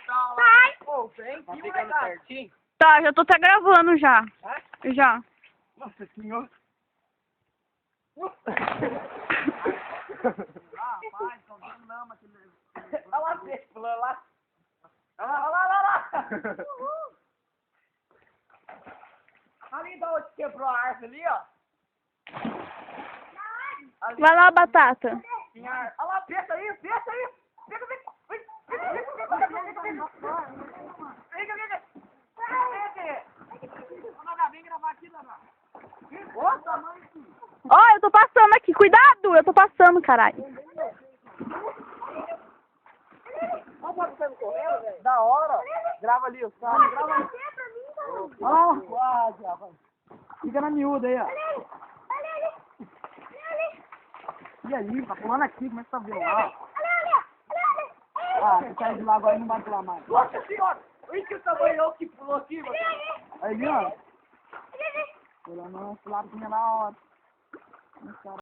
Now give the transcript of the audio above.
Sai! Pô, vem aqui, ficando certinho. Tá, já tô até gravando já. Já. Nossa senhora. Rapaz, tô vendo lama aqui. Olha lá, peixe pulando lá. Olha lá. Ali da onde quebrou a árvore ali, ó. Ali. Vai lá, batata. Olha lá, peixe aí. Pega. Vem gravar aqui, Lana. Nossa, mãe. Ó, eu tô passando aqui. Cuidado, eu tô passando, caralho. Da hora. Grava ali, os caras. Grava ali. Ah, quase, rapaz. Fica na miúda aí, ó. E aí, tá pulando aqui, como é que tá vendo lá? Ah, você sai de lá agora e não vai pular mais. Nossa senhora! Olha que o tamanho que pulou aqui, mano. Aí, ó. Pulando uma lapinha lá, ó.